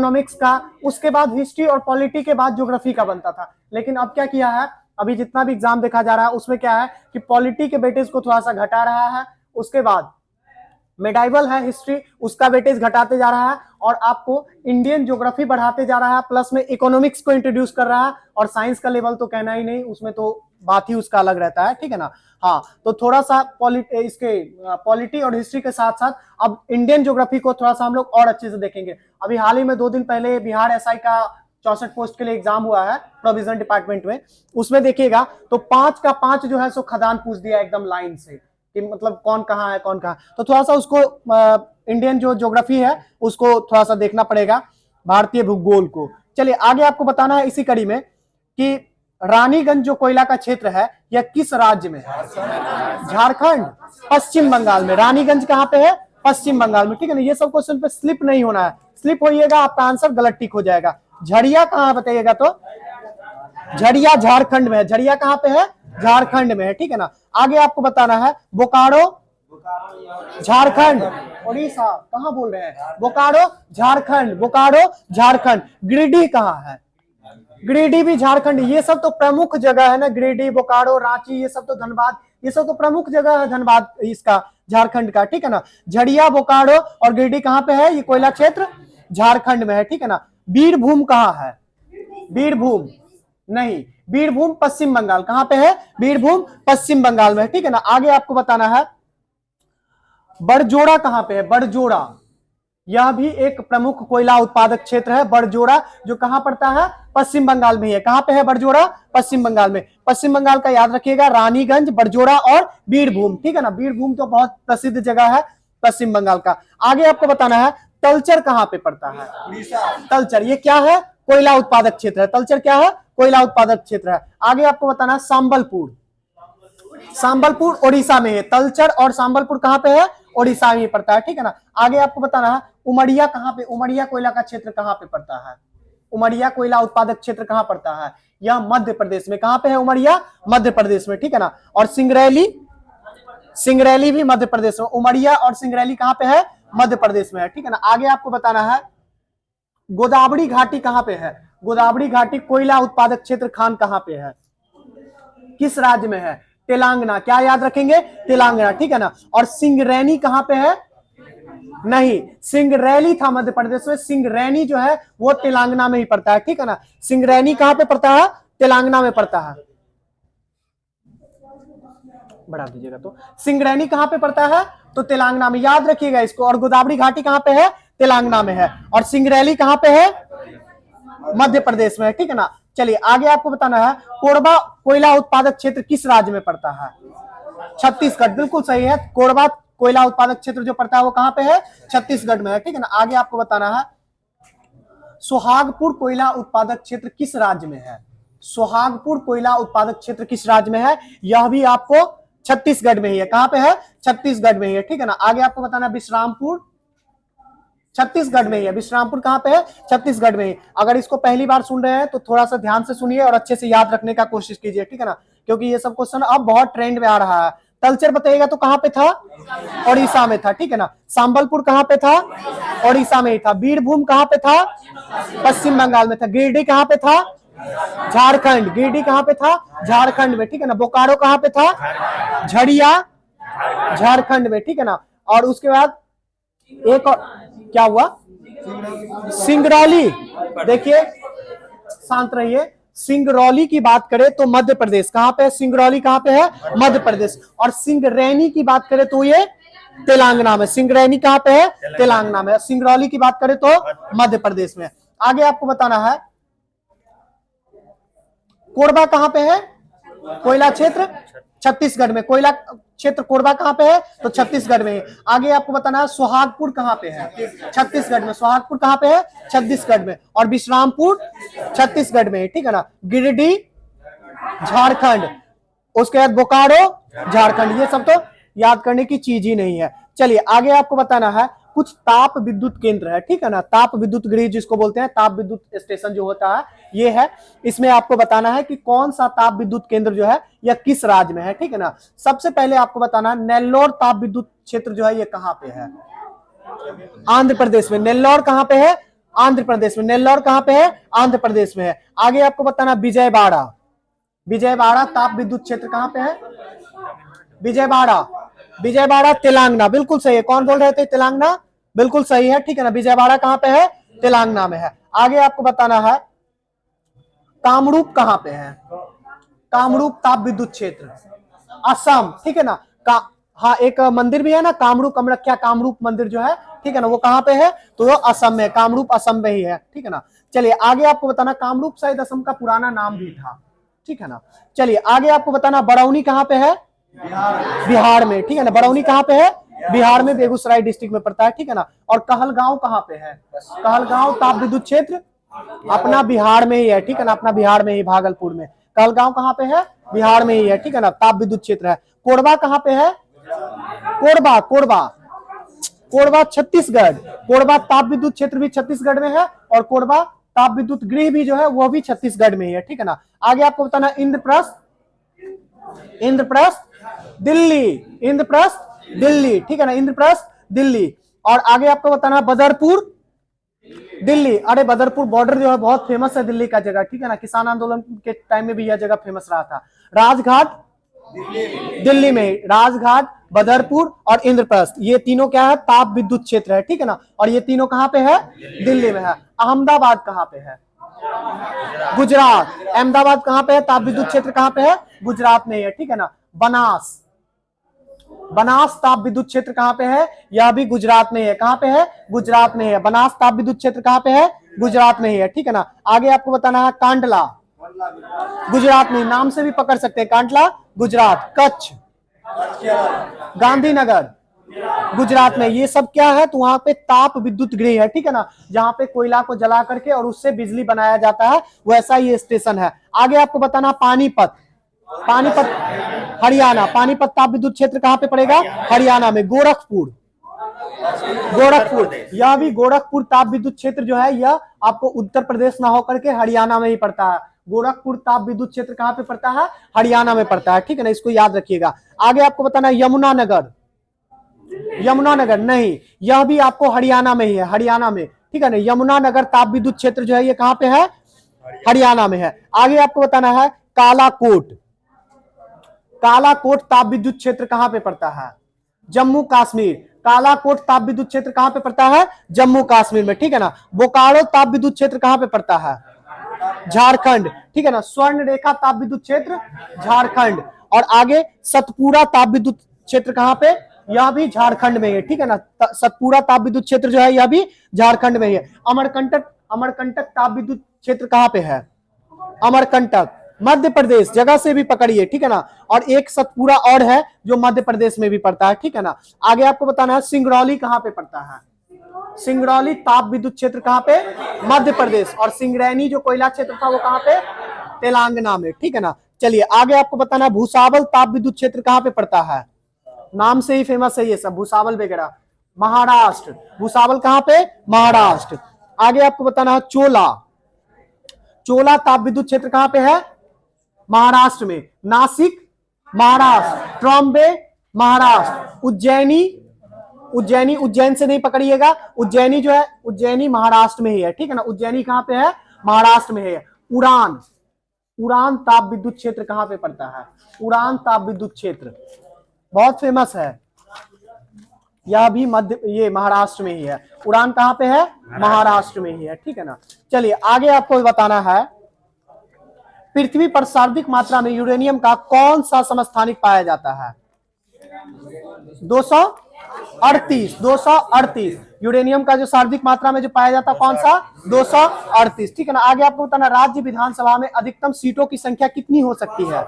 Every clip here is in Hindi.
इकोनॉमिक्स का, उसके बाद हिस्ट्री और पॉलिटी के बाद ज्योग्राफी का बनता था। लेकिन अब क्या किया है, अभी जितना भी एग्जाम देखा जा रहा है उसमें क्या है कि पॉलिटी के वेटेज को थोड़ा सा घटा रहा है, उसके बाद मेडाइवल है हिस्ट्री, उसका वेटेज घटाते जा रहा है, और आपको इंडियन ज्योग्राफी बढ़ाते जा रहा है, प्लस में इकोनॉमिक्स को इंट्रोड्यूस कर रहा है, और साइंस का लेवल तो कहना ही नहीं, उसमें तो बात ही उसका अलग रहता है, ठीक है ना। हाँ, तो थोड़ा सा पॉलिटी और हिस्ट्री के साथ साथ अब इंडियन ज्योग्राफी को थोड़ा सा हम लोग और अच्छे से देखेंगे। अभी हाल ही में 2 दिन पहले बिहार एसआई का 64 पोस्ट के लिए एग्जाम हुआ है प्रोविजन डिपार्टमेंट में, उसमें देखिएगा तो 5 का 5 जो है सो खदान पूछ दिया एकदम लाइन से, कि मतलब कौन कहाँ है कौन कहाँ, तो थोड़ा सा उसको इंडियन जो ज्योग्राफी है उसको थोड़ा सा देखना पड़ेगा, भारतीय भूगोल को। चलिए आगे आपको बताना है इसी कड़ी में कि रानीगंज जो कोयला का क्षेत्र है यह किस राज्य में है? झारखंड, पश्चिम बंगाल में। रानीगंज कहाँ पे है? पश्चिम बंगाल में, ठीक है ना। ये सब क्वेश्चन पे स्लिप नहीं होना है, स्लिप होइएगा आपका आंसर गलत टिक हो जाएगा। झरिया कहाँ बताइएगा तो झरिया झारखंड में है। झरिया कहाँ पे है? झारखंड में है, ठीक है ना। आगे आपको बताना है बोकारो झारखंड, उड़ीसा कहाँ बोल रहे हैं? बोकारो झारखंड, बोकारो झारखंड। गिरिडीह कहाँ है? गिरिडीह भी झारखंड। ये सब तो प्रमुख जगह है ना, गिरिडीह, बोकारो, रांची, ये सब तो धनबाद, ये सब तो प्रमुख जगह है धनबाद इसका, झारखंड का, ठीक है ना। झरिया, बोकारो और गिरिडीह कहाँ पे है? ये कोयला क्षेत्र झारखंड में है, ठीक है ना। बीरभूम कहाँ है? बीरभूम नहीं, बीरभूम पश्चिम बंगाल। कहां पे है? बीरभूम पश्चिम बंगाल में, ठीक है ना। आगे आपको बताना है बड़जोड़ा कहां पे है? बड़जोड़ा, यह भी एक प्रमुख कोयला उत्पादक क्षेत्र है। बड़जोड़ा जो कहां पड़ता है? पश्चिम बंगाल में है। कहां पे है बड़जोड़ा? पश्चिम बंगाल में। पश्चिम बंगाल का याद रखिएगा, रानीगंज, बड़जोड़ा और बीरभूम, ठीक है ना। बीरभूम तो बहुत प्रसिद्ध जगह है पश्चिम बंगाल का। आगे आपको बताना है तलचर कहां पे पड़ता है? तलचर, ये क्या है? कोयला उत्पादक क्षेत्र है। तलचर क्या है? कोयला उत्पादक क्षेत्र है। आगे आपको बताना है संबलपुर, संबलपुर ओडिशा में है। तलचर और संबलपुर कहां पे है? ओडिशा में पड़ता है, ठीक है ना। आगे आपको बताना है उमरिया कहां पे? उमरिया कोयला का क्षेत्र कहां पे पड़ता है? उमरिया कोयला उत्पादक क्षेत्र कहां पड़ता है? यह मध्य प्रदेश में। कहां पे है उमरिया? मध्य प्रदेश में, ठीक है ना। और सिंगरैली, सिंगरैली भी मध्य प्रदेश में। उमरिया और सिंगरैली कहां पे है? मध्य प्रदेश में है, ठीक है ना। आगे आपको बताना है गोदावरी घाटी कहां पे है? गोदावरी घाटी कोयला उत्पादक क्षेत्र खान कहां पे है? किस राज्य में है? तेलंगाना। क्या याद रखेंगे? तेलंगाना, ठीक है ना। और सिंगरैनी कहां पे है? नहीं, सिंगरैली था मध्य प्रदेश में, सिंगरैनी जो है वो तेलंगाना में ही पड़ता है, ठीक है ना। सिंगरैनी कहां पे पड़ता है? तेलंगाना में पड़ता है। बढ़ा दीजिएगा तो सिंगरैनी कहां पे पड़ता है? तो तेलंगाना में, याद रखिएगा इसको। और गोदावरी घाटी कहां पे है? तेलंगाना में है। और सिंगरैली कहां पे है? मध्य प्रदेश में है, ठीक है ना। चलिए आगे आपको बताना है कोरबा कोयला उत्पादक क्षेत्र किस राज्य में पड़ता है? छत्तीसगढ़, बिल्कुल सही है। कोरबा कोयला उत्पादक क्षेत्र जो पड़ता है वो कहां पे है? छत्तीसगढ़ में है, ठीक है ना। आगे आपको बताना है सोहागपुर कोयला उत्पादक क्षेत्र किस राज्य में है? सोहागपुर कोयला उत्पादक क्षेत्र किस राज्य में है? यह भी आपको छत्तीसगढ़ में ही है। कहां पे है? छत्तीसगढ़ में ही है, ठीक है ना। आगे आपको बताना विश्रामपुर, छत्तीसगढ़ में ही है। विश्रामपुर कहां पे है? छत्तीसगढ़ में ही। अगर इसको पहली बार सुन रहे हैं तो थोड़ा सा ध्यान से सुनिए और अच्छे से याद रखने का कोशिश कीजिए, ठीक है ना, क्योंकि ये सब क्वेश्चन अब बहुत ट्रेंड में आ रहा है। तलचर बताइएगा तो कहां पे था? ओडिशा में था, ठीक है ना। संबलपुर कहां पे था? ओडिशा में ही था। बीरभूम कहां पे था? पश्चिम बंगाल में था। गिरिडीह कहां पे था? झारखंड। गिरिडीह कहां पे था? झारखंड में, ठीक है ना। बोकारो कहां पे था? झरिया झारखंड में, ठीक है ना। और उसके बाद एक और क्या हुआ? सिंगरौली। देखिए शांत रहिए, सिंगरौली की बात करें तो मध्य प्रदेश। कहां पे है सिंगरौली? कहां पे है? मध्य प्रदेश। और सिंगरैनी की बात करें तो ये तेलंगाना में। सिंगरैनी कहां पे है? तेलंगाना में। सिंगरौली की बात करें तो मध्य प्रदेश में। आगे आपको बताना है कोरबा कहां पे है? कोयला क्षेत्र छत्तीसगढ़ में। कोयला क्षेत्र कोरबा कहां पे है? तो छत्तीसगढ़ में है। आगे आपको बताना है सोहागपुर कहां पे है? छत्तीसगढ़ में। सोहागपुर कहां पे है? छत्तीसगढ़ में। और विश्रामपुर छत्तीसगढ़ में है, ठीक है ना। गिरिडीह झारखंड, उसके बाद बोकारो झारखंड। ये सब तो याद करने की चीज ही नहीं है। चलिए आगे आपको बताना है कुछ ताप विद्युत केंद्र है, ठीक है ना। ताप विद्युत गृह जिसको बोलते हैं, ताप विद्युत स्टेशन जो होता है ये है। इसमें आपको बताना है कि कौन सा ताप विद्युत केंद्र जो है यह किस राज्य में है, ठीक है ना। सबसे पहले आपको बताना है नेल्लोर ताप विद्युत क्षेत्र जो है ये कहां पे है? आंध्र प्रदेश में। नेल्लोर कहां पे है? आंध्र प्रदेश में। नेल्लौर कहां पे है? आंध्र प्रदेश में है। आगे आपको बताना विजयवाड़ा। विजयवाड़ा ताप विद्युत क्षेत्र कहां पे है? विजयवाड़ा, विजयवाड़ा तेलंगाना, बिल्कुल सही है। कौन बोल रहे थे? तेलंगाना, बिल्कुल सही है, ठीक है ना। विजयवाड़ा कहां पे है? तेलंगाना में है। आगे आपको बताना है कामरूप कहां पे है? कामरूप ताप विद्युत क्षेत्र, असम, ठीक है ना। हाँ, एक मंदिर भी है ना, कामरूप कामरख्या कामरूप मंदिर जो है, ठीक है ना, वो कहां पे है? तो वो असम में, कामरूप असम में ही है, ठीक है ना। चलिए आगे आपको बताना, कामरूप शायद असम का पुराना नाम भी था, ठीक है ना। चलिए आगे आपको बताना बरौनी कहां पे है? बिहार में, ठीक है ना। बरौनी कहां पे है? बिहार में, बेगूसराय डिस्ट्रिक्ट में पड़ता है, ठीक है ना। और कहलगांव कहां पे है? कहलगांव ताप विद्युत क्षेत्र अपना बिहार में ही है, ठीक है ना, अपना बिहार में ही, भागलपुर में। कहलगांव कहां पे है? बिहार में ही है, ठीक है ना, ताप विद्युत क्षेत्र है। कोरबा कहां पे है? कोरबा, कोरबा, कोरबा छत्तीसगढ़। कोरबा ताप विद्युत क्षेत्र भी छत्तीसगढ़ में है, और कोरबा ताप विद्युत गृह भी जो है वो भी छत्तीसगढ़ में ही है, ठीक है ना। आगे आपको बताना इंद्रप्रस्थ, इंद्रप्रस्थ दिल्ली, इंद्रप्रस्थ दिल्ली, ठीक है ना, इंद्रप्रस्थ दिल्ली। और आगे आपको बताना बदरपुर दिल्ली। अरे बदरपुर बॉर्डर जो है बहुत फेमस है दिल्ली का जगह, ठीक है ना, किसान आंदोलन के टाइम में भी यह जगह फेमस रहा था। राजघाट दिल्ली में, राजघाट, बदरपुर और इंद्रप्रस्थ, ये तीनों क्या है? ताप विद्युत क्षेत्र है, ठीक है ना। और ये तीनों कहां पे है? दिल्ली में है। अहमदाबाद कहां पे है? गुजरात। अहमदाबाद कहां पे है? ताप विद्युत क्षेत्र कहां पे है? गुजरात में है, ठीक है ना। बनास, बनास ताप विद्युत क्षेत्र कहां पे है? यह भी गुजरात में है। कहां पे है? गुजरात में है। बनास ताप विद्युत क्षेत्र कहां पे है? गुजरात में ही है, ठीक है ना। आगे आपको बताना है कांडला, गुजरात में, नाम से भी पकड़ सकते हैं, कांडला गुजरात। कच्छ, गांधीनगर गुजरात में, ये सब क्या है? तो वहां पे ताप विद्युत गृह है, ठीक है ना, जहां पे कोयला को जला करके और उससे बिजली बनाया जाता है, वैसा ये स्टेशन है। आगे आपको बताना पानीपत, पानीपत हरियाणा, पानीपत ताप विद्युत क्षेत्र कहां पे पड़ेगा? हरियाणा में। गोरखपुर, गोरखपुर, यह भी गोरखपुर ताप विद्युत क्षेत्र जो है यह आपको उत्तर प्रदेश ना होकर के हरियाणा में ही पड़ता है। गोरखपुर ताप विद्युत क्षेत्र कहां पे पड़ता है? हरियाणा में पड़ता है, ठीक है ना, इसको याद रखिएगा। आगे आपको बताना यमुनानगर, यमुनानगर नहीं, यह भी आपको हरियाणा में ही है, हरियाणा में, ठीक है ना। यमुनानगर ताप विद्युत क्षेत्र जो है ये कहां पे है? हरियाणा में है। आगे आपको बताना है कालाकोट, कालाकोट ताप विद्युत क्षेत्र कहां पे पड़ता है? जम्मू कश्मीर। कालाकोट ताप विद्युत क्षेत्र कहां पे पड़ता है? जम्मू कश्मीर में, ठीक है ना। बोकारो ताप विद्युत क्षेत्र कहां पे पड़ता है? झारखंड, ठीक है ना। स्वर्ण रेखा ताप विद्युत क्षेत्र झारखंड। और आगे सतपुरा ताप विद्युत क्षेत्र कहां पे? यह भी झारखंड में है, ठीक है ना। सतपुरा ताप विद्युत क्षेत्र जो है यह भी झारखंड में ही है। अमरकंटक, अमरकंटक ताप विद्युत क्षेत्र कहां पे है? अमरकंटक मध्य प्रदेश, जगह से भी पकड़िए, ठीक है ना। और एक सतपुरा और है जो मध्य प्रदेश में भी पड़ता है, ठीक है ना। आगे आपको बताना है सिंगरौली कहां पे पड़ता है? सिंगरौली ताप विद्युत क्षेत्र कहां पे? मध्य प्रदेश। और सिंगरैनी जो कोयला क्षेत्र था वो कहां पे? तेलंगाना में, ठीक है ना। चलिए आगे आपको बताना भूसावल ताप विद्युत क्षेत्र कहां पे पड़ता है? नाम से ही फेमस है ये सब, भूसावल वगैरह, महाराष्ट्र। भूसावल कहां पे? महाराष्ट्र। आगे आपको बताना है चोला, चोला ताप विद्युत क्षेत्र कहां पे है? महाराष्ट्र में। नासिक महाराष्ट्र, ट्रॉम्बे महाराष्ट्र, उज्जैनी, उज्जैनी, उज्जैन से नहीं पकड़िएगा, उज्जैनी जो है उज्जैनी महाराष्ट्र में ही है, ठीक है ना। उज्जैनी कहां पे है? महाराष्ट्र में है। उड़ान, उड़ान ताप विद्युत क्षेत्र कहां पे पड़ता है? उड़ान ताप विद्युत क्षेत्र बहुत फेमस है, यह भी मध्य, ये महाराष्ट्र में ही है। उड़ान कहां पे है? महाराष्ट्र में ही है, ठीक है ना। चलिए आगे आपको बताना है पृथ्वी पर सर्वाधिक मात्रा में यूरेनियम का कौन सा समस्थानिक पाया जाता है? 238, 238 यूरेनियम का जो सर्वाधिक मात्रा में जो पाया जाता है कौन सा? 238, ठीक है ना। आगे आपको बताना राज्य विधानसभा में अधिकतम सीटों की संख्या कितनी हो सकती है?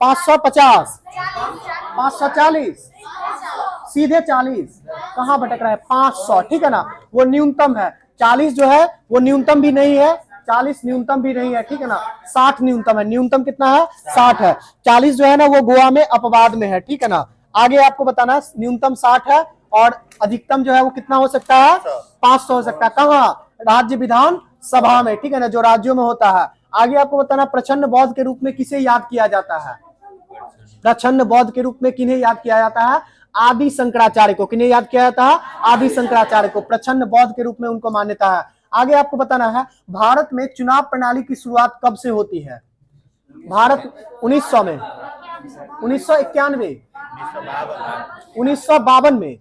550, 540, सीधे 40, कहां भटक रहा है? 500, ठीक है ना, वो न्यूनतम है। 40 जो है वो न्यूनतम भी नहीं है, 40 न्यूनतम भी नहीं है, ठीक है ना। 60 न्यूनतम है, न्यूनतम कितना है? 60 है। 40 जो है ना वो गोवा में अपवाद में है, ठीक है ना। आगे आपको बताना है न्यूनतम 60 है और अधिकतम जो है वो कितना हो सकता है? 500 हो सकता है। कहां? राज्य विधान सभा में, ठीक है ना, जो राज्यों में होता है। आगे आपको बताना प्रचंड बौद्ध के रूप में किसे याद किया जाता है? प्रचंड बौद्ध के रूप में किन्हें याद किया जाता है? आदि शंकराचार्य को। किन्हें याद किया जाता है? आदि शंकराचार्य को प्रचंड बौद्ध के रूप में उनको मान्यता है। आगे आपको बताना है भारत में चुनाव प्रणाली की शुरुआत कब से होती है? भारत 1900 में, 1991, 1952 में,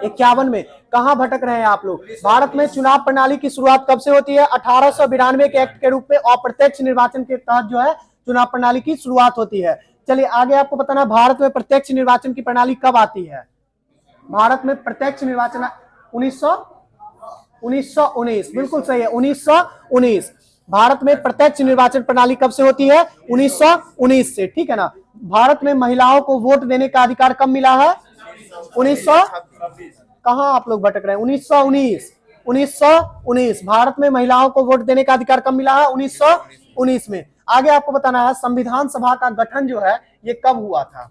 51 में। कहां भटक रहे हैं आप लोग? भारत में चुनाव प्रणाली की शुरुआत कब से होती है? 1892 के एक्ट के रूप में अप्रत्यक्ष निर्वाचन के तहत जो है चुनाव प्रणाली की शुरुआत होती है। चलिए आगे आपको बताना भारत में प्रत्यक्ष निर्वाचन की प्रणाली कब आती है? भारत में प्रत्यक्ष निर्वाचन 1919, बिल्कुल सही है, 1919। भारत में प्रत्यक्ष निर्वाचन प्रणाली कब से होती है? 1919 से, ठीक है ना। भारत में महिलाओं को वोट देने का अधिकार कब मिला है? 1900, कहां आप लोग भटक रहे हैं? 1919, 1919 भारत में महिलाओं को वोट देने का अधिकार कब मिला है? 1919 में। आगे आपको बताना है संविधान सभा का गठन जो है ये कब हुआ था?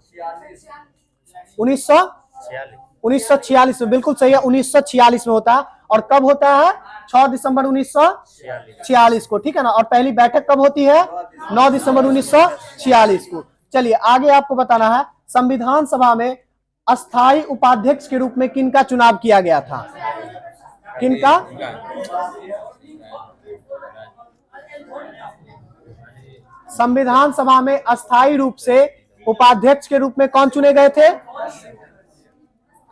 1946 में, बिल्कुल सही है, 1946 में होता है। और कब होता है? 6 दिसंबर 1946 को, ठीक है ना। और पहली बैठक कब होती है? 9 दिसंबर 1946 को। चलिए आगे आपको बताना है संविधान सभा में अस्थायी उपाध्यक्ष के रूप में किनका चुनाव किया गया था? किनका? संविधान सभा में अस्थायी रूप से उपाध्यक्ष के रूप में कौन चुने गए थे?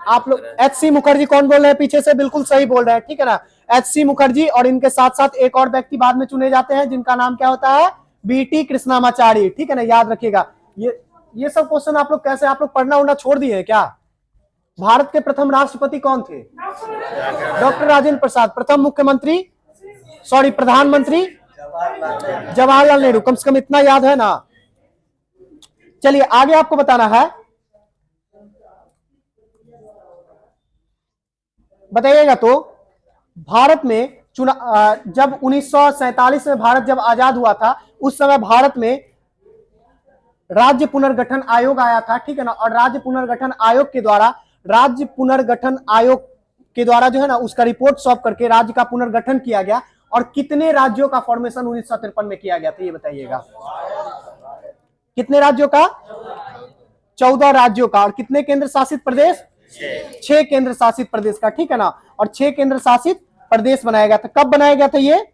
आप लोग एच.सी. मुखर्जी। कौन बोल रहे हैं पीछे से? बिल्कुल सही बोल रहे हैं, ठीक है ना। एच.सी. मुखर्जी, और इनके साथ साथ एक और व्यक्ति बाद में चुने जाते हैं जिनका नाम क्या होता है? बी.टी. कृष्णामाचारी, ठीक है ना, याद रखिएगा। ये सब क्वेश्चन आप लोग कैसे, आप लोग पढ़ना उड़ना छोड़ दिए हैं क्या? भारत के प्रथम राष्ट्रपति कौन थे? डॉक्टर राजेंद्र प्रसाद। प्रथम मुख्यमंत्री, सॉरी प्रधानमंत्री जवाहरलाल नेहरू। कम से कम इतना याद है ना। चलिए आगे आपको बताना है, बताइएगा तो भारत में जब 1947 में भारत जब आजाद हुआ था उस समय भारत में राज्य पुनर्गठन आयोग आया था, ठीक है ना। और राज्य पुनर्गठन आयोग के द्वारा जो है ना उसका रिपोर्ट सौंप करके राज्य का पुनर्गठन किया गया। और कितने राज्यों का फॉर्मेशन 1953 में किया गया था ये बताइएगा? कितने राज्यों का? 14 राज्यों का। और कितने केंद्र शासित प्रदेश? 6 केंद्र शासित प्रदेश का, ठीक है ना। और 6 केंद्र शासित प्रदेश बनाया गया था। कब बनाया गया था ये?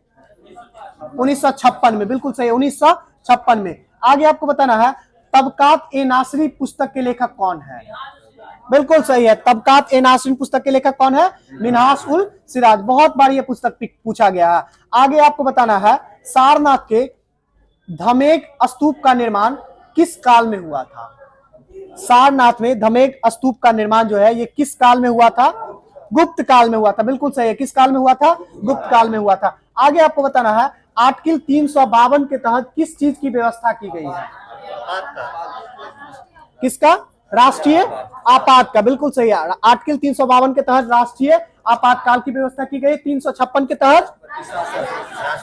1956 में, बिल्कुल सही, 1956 में। आगे आपको बताना है तबकात-ए-नासरी पुस्तक के लेखक कौन है? बिल्कुल सही है, तबकात-ए-नासरी पुस्तक के लेखक कौन है? मिन्हाज-उल-सिराज। बहुत बार ये पुस्तक पूछा गया है। आगे आपको बताना है सारनाथ के धमेक स्तूप का निर्माण किस काल में हुआ था? सारनाथ में धमेक स्तूप का निर्माण जो है ये किस काल में हुआ था? गुप्त काल में हुआ था, बिल्कुल सही है। किस काल में हुआ था? गुप्त काल में हुआ था। आगे आपको बताना है आर्टिकल 352 के तहत किस चीज की व्यवस्था की गई है? किसका? राष्ट्रीय आपात का, बिल्कुल सही है। आर्टिकल 352 के तहत राष्ट्रीय आपातकाल की व्यवस्था की गई। 356 के तहत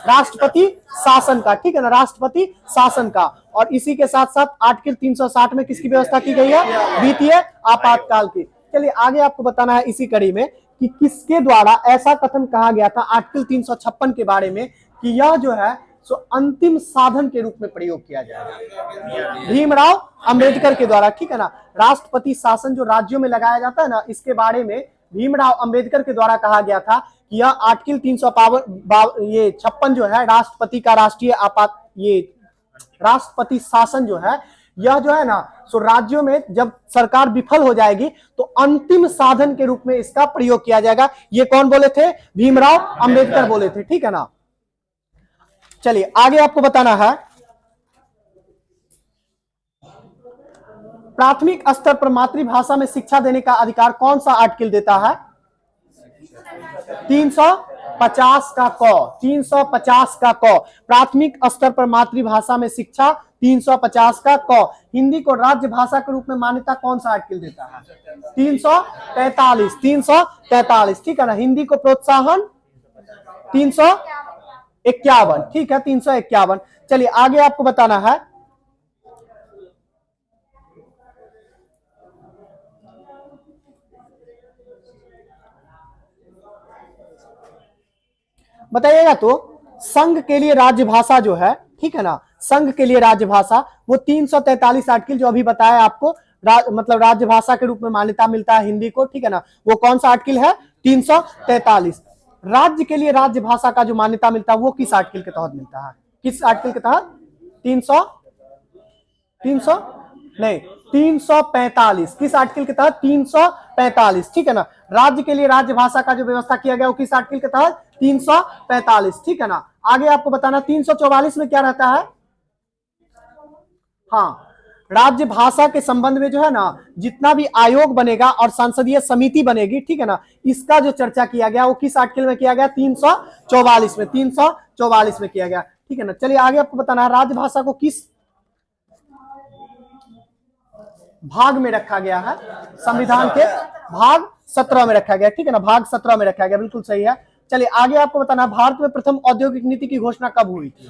राष्ट्रपति शासन का, ठीक है ना, राष्ट्रपति शासन का। और इसी के साथ साथ आर्टिकल 360 में किसकी व्यवस्था की गई है? द्वितीय आपातकाल की। चलिए आगे आपको बताना है इसी कड़ी में कि किसके द्वारा ऐसा कथन कहा गया था आर्टिकल 356 के बारे में कि यह जो है सो अंतिम साधन के रूप में प्रयोग किया जाएगा? भीमराव अंबेडकर के द्वारा, ठीक है ना। राष्ट्रपति शासन जो राज्यों में लगाया जाता है ना, इसके बारे में भीमराव अंबेडकर के द्वारा कहा गया था कि यह आर्टिकल 356 जो है राष्ट्रपति का राष्ट्रीय आपात, ये राष्ट्रपति शासन जो है यह जो है ना सो राज्यों में जब सरकार विफल हो जाएगी तो अंतिम साधन के रूप में इसका प्रयोग किया जाएगा। ये कौन बोले थे? भीमराव अंबेडकर बोले थे, ठीक है ना। चलिए आगे आपको बताना है प्राथमिक स्तर पर मातृभाषा में शिक्षा देने का अधिकार कौन सा आर्टिकल देता है? 350 का क, 350 का क। प्राथमिक स्तर पर मातृभाषा में शिक्षा 350 का क। हिंदी को राज्य भाषा के रूप में मान्यता कौन सा आर्टिकल देता है? 343, 343, ठीक है ना। हिंदी को प्रोत्साहन 351, ठीक है, 351। चलिए आगे आपको बताना है बताइएगा तो संघ के लिए राज्य भाषा जो है, ठीक है ना, संघ के लिए राज्य भाषा वो 343 आर्टिकल जो अभी बताया आपको मतलब राज्य भाषा के रूप में मान्यता मिलता है हिंदी को, ठीक है ना, वो कौन सा आर्टिकल है? 343। राज्य के लिए राज्य भाषा का जो मान्यता मिलता है वो किस आर्टिकल के तहत मिलता है? किस आर्टिकल के तहत? 300 नहीं 345। किस आर्टिकल के तहत? 345, ठीक है ना। राज्य के लिए राज्य भाषा का जो व्यवस्था किया गया वो किस आर्टिकल के तहत? 345, ठीक है ना। आगे आपको बताना 344 में क्या रहता है? हाँ, राज्य भाषा के संबंध में जो है ना जितना भी आयोग बनेगा और संसदीय समिति बनेगी, ठीक है ना, इसका जो चर्चा किया गया वो किस आर्टिकल में किया गया? 344 में, 344 में किया गया, ठीक है ना। चलिए आगे आपको बताना है राजभाषा को किस भाग में रखा गया है? संविधान के भाग 17 में रखा गया, ठीक है ना, भाग 17 में रखा गया, बिल्कुल सही है। चलिए आगे आपको बताना है भारत में प्रथम औद्योगिक नीति की घोषणा कब हुई थी?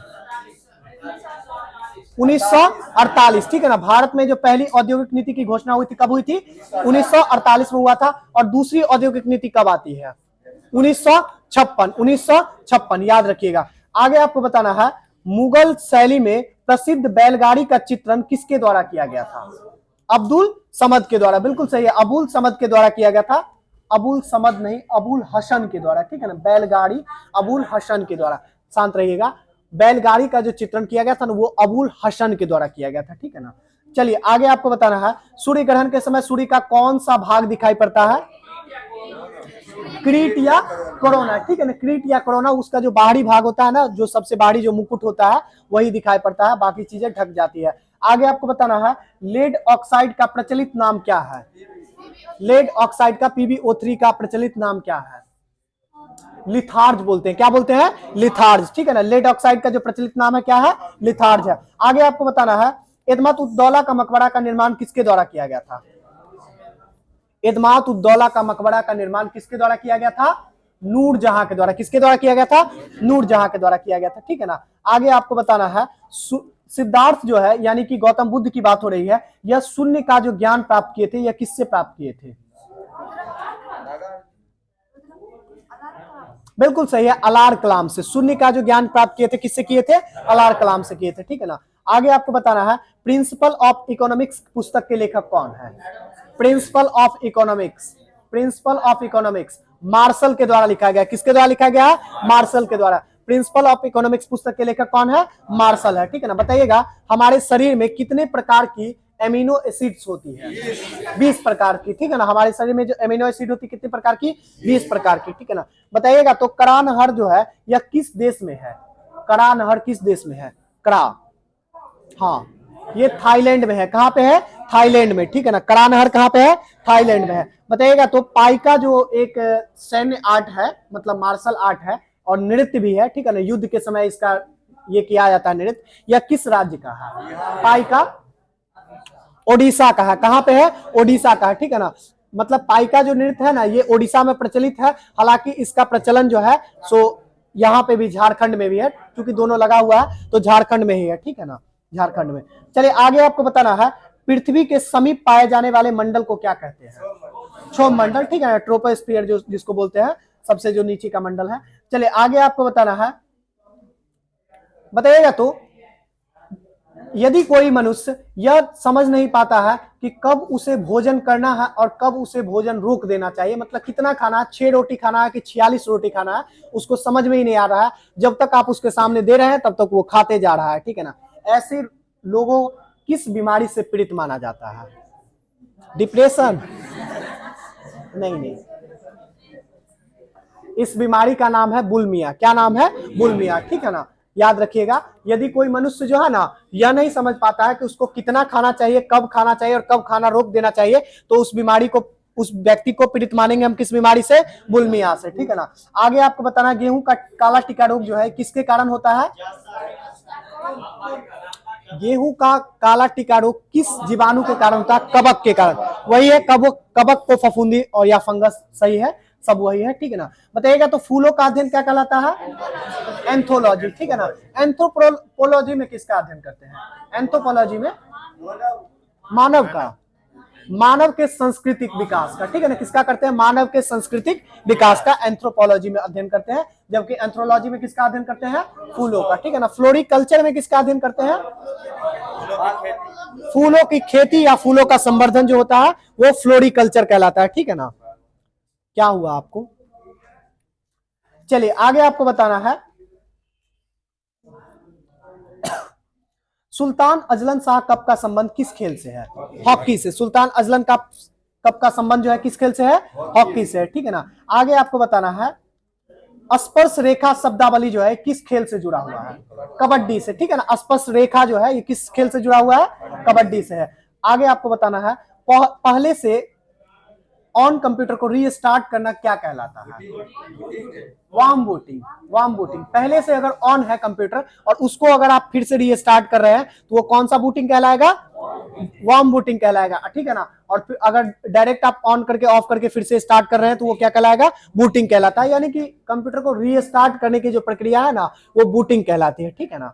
1948, ठीक है ना। भारत में जो पहली औद्योगिक नीति की घोषणा हुई थी कब हुई थी? 1948 में हुआ था। और दूसरी औद्योगिक नीति कब आती है? 1956, याद रखिएगा। आगे आपको बताना है मुगल शैली में प्रसिद्ध बैलगाड़ी का चित्रण किसके द्वारा किया गया था? अब्दुल समद के द्वारा, बिल्कुल सही है, अबुल समद के द्वारा किया गया था। अबुल समद नहीं, अबुल हसन के द्वारा, ठीक है ना, बैलगाड़ी अबुल हसन के द्वारा। शांत रहिएगा, बैलगाड़ी का जो चित्रण किया गया था ना वो अबुल हसन के द्वारा किया गया था, ठीक है ना। चलिए आगे आपको बताना है सूर्य ग्रहण के समय सूर्य का कौन सा भाग दिखाई पड़ता है? क्रीट या कोरोना, ठीक है ना, क्रीट या कोरोना, उसका जो बाहरी भाग होता है ना, जो सबसे बाहरी जो मुकुट होता है वही दिखाई पड़ता है, बाकी चीजें ढक जाती है। आगे आपको बताना है लेड ऑक्साइड का प्रचलित नाम क्या है? लेड ऑक्साइड का PbO3 का प्रचलित नाम क्या है? लिथार्ज बोलते हैं। क्या बोलते हैं? लिथार्ज, ठीक है ना। लेड ऑक्साइड का जो प्रचलित नाम है क्या है? लिथार्ज है। आगे आपको बताना है एदमात उद्दौला का मकबरा का निर्माण किसके द्वारा किया गया था? एदमात उद्दौला का मकबरा का निर्माण किसके द्वारा किया गया था? नूरजहां के द्वारा। किसके द्वारा किया गया था? नूरजहां के द्वारा किया गया था, ठीक है ना। आगे आपको बताना है सिद्धार्थ जो है यानी कि गौतम बुद्ध की बात हो रही है, यह शून्य का जो ज्ञान प्राप्त किए थे यह किससे प्राप्त किए थे? बिल्कुल सही है, अलार कलाम से। शून्य का जो ज्ञान प्राप्त किए थे किससे किए थे? अलार कलाम से किए थे, ठीक है ना। आगे आपको बताना है प्रिंसिपल ऑफ इकोनॉमिक्स पुस्तक के लेखक कौन है? Principle of economics, principle of economics Marshall के द्वारा लिखा गया। किसके द्वारा लिखा गया? मार्शल के द्वारा। प्रिंसिपल ऑफ इकोनॉमिक्स पुस्तक के लेखक कौन है? मार्शल है, ठीक है ना। बताइएगा हमारे शरीर में कितने प्रकार की एमिनो एसिड्स होती है? 20 प्रकार की, ठीक है ना। हमारे शरीर में जो एमिनो एसिड होती है कितने प्रकार की? 20 प्रकार की, ठीक है ना। बताइएगा तो करानहर जो है यह किस देश में है? करानहर किस देश में है? करा, हाँ, ये थाईलैंड में है। कहां पे है? थाईलैंड में, ठीक है ना। करानहर कहां पे है? थाईलैंड में है। बताइएगा तो पाइका जो एक सैन्य आर्ट है, मतलब मार्शल आर्ट है और नृत्य भी है, ठीक है ना, युद्ध के समय इसका ये किया जाता है नृत्य, यह किस राज्य का है? पाइका ओडिशा का है। कहां पे है? ओडिशा का है, ठीक है ना। मतलब पाइका जो नृत्य है ना ये ओडिशा में प्रचलित है, हालांकि इसका प्रचलन जो है सो यहाँ पे भी झारखंड में भी है, क्योंकि दोनों लगा हुआ है तो झारखंड में ही है, ठीक है ना, झारखंड में। चलिए आगे आपको बताना है पृथ्वी के समीप पाए जाने वाले मंडल को क्या कहते हैं? क्षोभ मंडल, ठीक है, ट्रोपोस्फियर जो जिसको बोलते हैं, सबसे जो नीचे का मंडल है। चलिए आगे आपको बताना है, बताइएगा तो यदि कोई मनुष्य यह समझ नहीं पाता है कि कब उसे भोजन करना है और कब उसे भोजन रोक देना चाहिए, मतलब कितना खाना है, 6 रोटी खाना है कि 46 रोटी खाना है, उसको समझ में ही नहीं आ रहा है, जब तक आप उसके सामने दे रहे हैं तब तक वो खाते जा रहा है, ठीक है ना। ऐसे लोगों किस बीमारी से पीड़ित माना जाता है? डिप्रेशन नहीं, इस बीमारी का नाम है बुलिमिया। क्या नाम है? बुलिमिया, ठीक है ना। याद रखिएगा यदि कोई मनुष्य जो है ना यह नहीं समझ पाता है कि उसको कितना खाना चाहिए, कब खाना चाहिए और कब खाना रोक देना चाहिए, तो उस बीमारी को, उस व्यक्ति को पीड़ित मानेंगे हम किस बीमारी से? बुलिमिया से, ठीक है ना। आगे आपको बताना गेहूं का काला टीका रोग जो है किसके कारण होता है? गेहूं का काला टीका रोग किस जीवाणु के कारण होता है? कवक के कारण। वही है कवक को फफूंदी और या फंगस, सही है, सब वही है, ठीक है ना। बताइएगा तो फूलों का अध्ययन क्या कहलाता है? एंथोलॉजी, ठीक है ना। एंथ्रोपोलॉजी में किसका अध्ययन करते हैं? एंथ्रोपोलॉजी में मानव का, मानव के सांस्कृतिक विकास का, ठीक है ना। किसका करते हैं? मानव के सांस्कृतिक विकास का एंथ्रोपोलॉजी में अध्ययन करते हैं, जबकि एंथ्रोलॉजी में किसका अध्ययन करते हैं? फूलों का, ठीक है ना। फ्लोरिकल्चर में किसका अध्ययन करते हैं? फूलों की खेती या फूलों का संवर्धन जो होता है वो फ्लोरिकल्चर कहलाता है, ठीक है ना। क्या हुआ आपको? चलिए आगे आपको बताना है, सुल्तान अजलन शाह कप का संबंध किस खेल से है? हॉकी से। सुल्तान अजलन कप का संबंध जो है किस खेल से है? हॉकी से है, ठीक है ना। आगे आपको बताना है, स्पर्श रेखा शब्दावली जो है किस खेल से जुड़ा हुआ है? कबड्डी से, ठीक है ना। स्पर्श रेखा जो है ये किस खेल से जुड़ा हुआ है? कबड्डी से है। आगे आपको बताना है, पहले से ऑन कंप्यूटर को रीस्टार्ट करना क्या कहलाता है? Warm booting. वार्म बूटिंग, पहले से अगर ऑन है कंप्यूटर और उसको अगर आप फिर से रीस्टार्ट कर रहे हैं तो वो कौन सा बूटिंग कहलाएगा? वार्म बूटिंग कहलाएगा, ठीक है ना। और फिर अगर डायरेक्ट आप ऑन करके ऑफ करके फिर से स्टार्ट कर रहे हैं तो वो क्या कहलाएगा? बूटिंग कहलाता है। यानी कि कंप्यूटर को रीस्टार्ट करने की जो प्रक्रिया है ना वो बूटिंग कहलाती है, ठीक है ना।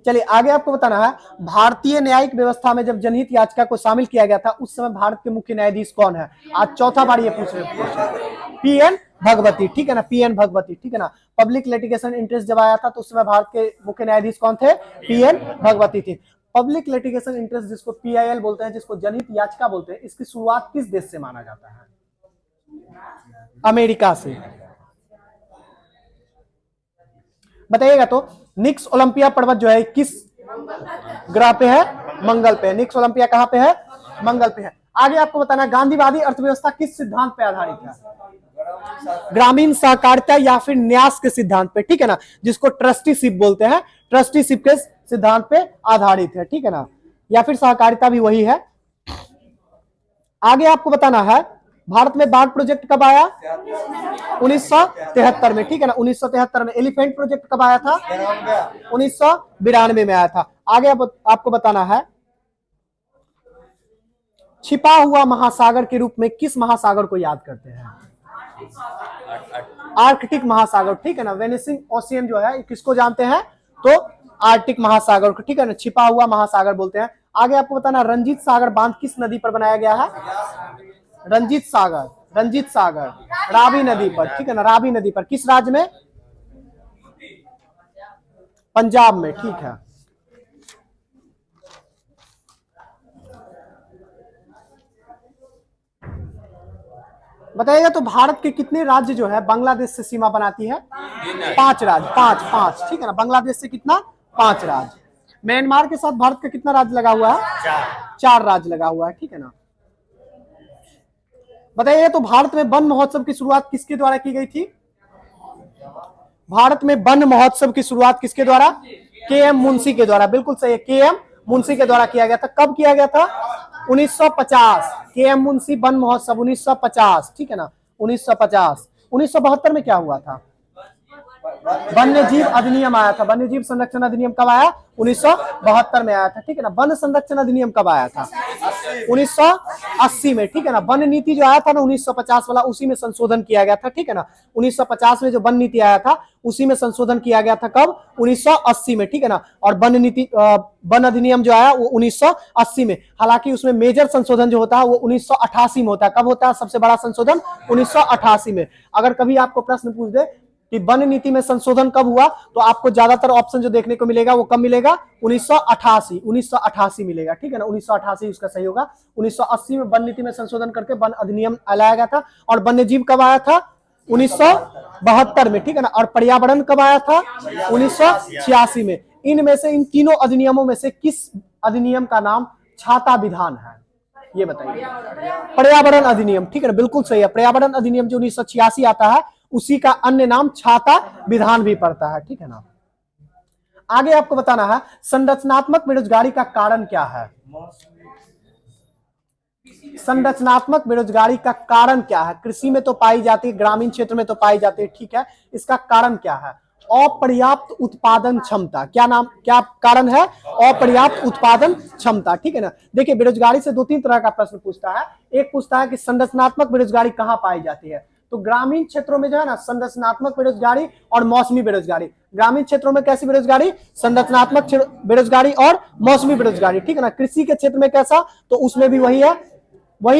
चलिए आगे आपको बताना है, भारतीय न्यायिक व्यवस्था में जब जनहित याचिका को शामिल किया गया था उस समय भारत के मुख्य न्यायाधीश कौन है? आज चौथा बार ये पूछ रहे हैं, पीएन भगवती, ठीक है ना। पीएन भगवती, ठीक है ना। पब्लिक लिटिगेशन इंटरेस्ट जब आया था तो उस समय भारत के मुख्य न्यायाधीश कौन थे? पीएन भगवती थी। पब्लिक लिटिगेशन इंटरेस्ट जिसको पीआईएल बोलते हैं, जिसको जनहित याचिका बोलते हैं, इसकी शुरुआत किस देश से माना जाता है? अमेरिका से। बताइएगा तो, निक्स ओलंपिया पर्वत जो है किस ग्रह पे है? मंगल पे है। निक्स ओलंपिया कहां पे है? मंगल पे है। आगे आपको बताना है, गांधीवादी अर्थव्यवस्था किस सिद्धांत पे आधारित है? ग्रामीण सहकारिता या फिर न्यास के सिद्धांत पे, ठीक है ना, जिसको ट्रस्टीशिप बोलते हैं। ट्रस्टीशिप के सिद्धांत पे आधारित है, ठीक है ना। या फिर सहकारिता भी वही है। आगे आपको बताना है, भारत में बाघ प्रोजेक्ट कब आया? 1973 में, ठीक है ना। 1973 में। एलिफेंट प्रोजेक्ट कब आया था? 1992 में आया था। आगे आपको बताना है, छिपा हुआ महासागर के रूप में किस महासागर को याद करते हैं? आर्कटिक महासागर, ठीक है ना। वेनिसिंग ओशियन जो है किसको जानते हैं? तो आर्कटिक महासागर को, ठीक है ना, छिपा हुआ महासागर बोलते हैं। आगे आपको बताना, रंजीत सागर बांध किस नदी पर बनाया गया है? रंजीत सागर रावी नदी पर, ठीक है ना। रावी नदी पर। किस राज्य में? पंजाब में, ठीक है। बताइएगा तो, भारत के कितने राज्य जो है बांग्लादेश से सीमा बनाती है? 5 राज्य। पांच, ठीक है ना। बांग्लादेश से कितना? 5 राज्य। म्यांमार के साथ भारत का कितना राज्य लगा हुआ है? 4 राज्य लगा हुआ है, ठीक है ना। बताइए तो, भारत में वन महोत्सव की शुरुआत किसके द्वारा की गई थी? भारत में वन महोत्सव की शुरुआत किसके द्वारा? के.एम. मुंशी के द्वारा। बिल्कुल सही है, के.एम. मुंशी के द्वारा किया गया था। कब किया गया था? 1950। के.एम. मुंशी वन महोत्सव 1950, ठीक है ना। 1950। 1972 में क्या हुआ था? वन्य जीव अधिनियम आया था। वन्य जीव संरक्षण अधिनियम कब आया? 1972 में आया था, ठीक है ना। वन संरक्षण अधिनियम कब आया था? 1980 में, ठीक है ना। वन नीति जो आया था ना 1950 वाला, उसी में संशोधन किया गया था, ठीक है ना। 1950 में जो वन नीति आया था उसी में संशोधन किया गया था। कब? 1980 में, ठीक है ना। और वन नीति वन अधिनियम जो आया वो 1980 में। हालांकि उसमें मेजर संशोधन जो होता है वो 1988 में होता है। कब होता है सबसे बड़ा संशोधन? 1988 में। अगर कभी आपको प्रश्न पूछ दे कि वन नीति में संशोधन कब हुआ तो आपको ज्यादातर ऑप्शन जो देखने को मिलेगा वो कब मिलेगा? 1988 मिलेगा, ठीक है ना। 1988 उसका सही होगा। 1980 में वन नीति में संशोधन करके वन अधिनियम लाया गया था। और वन्य जीव कब आया था? 1972 में, ठीक है ना। और पर्यावरण कब आया था? 1986 में। इनमें से, इन तीनों अधिनियमों में से किस अधिनियम का नाम छाता विधान है? ये बताइए। पर्यावरण अधिनियम, ठीक है ना, बिल्कुल सही है। पर्यावरण अधिनियम जो 1986 आता है उसी का अन्य नाम छाता विधान भी पड़ता है, ठीक है ना। आगे आपको बताना है, संरचनात्मक बेरोजगारी का कारण क्या है? संरचनात्मक बेरोजगारी का कारण क्या है? कृषि में तो पाई जाती है, ग्रामीण क्षेत्र में तो पाई जाती है, ठीक है। इसका कारण क्या है? अपर्याप्त उत्पादन क्षमता। क्या कारण है? अपर्याप्त उत्पादन क्षमता, ठीक है ना। देखिए, बेरोजगारी से 2-3 तरह का प्रश्न पूछता है। एक पूछता है कि संरचनात्मक बेरोजगारी कहाँ पाई जाती है? तो ग्रामीण क्षेत्रों में जो है ना संरचनात्मक बेरोजगारी और मौसमी बेरोजगारी। ग्रामीण क्षेत्रों में कैसी बेरोजगारी? संरचनात्मक बेरोजगारी और मौसमी बेरोजगारी, ठीक है ना। कृषि के क्षेत्र में कैसा? तो उसमें भी वही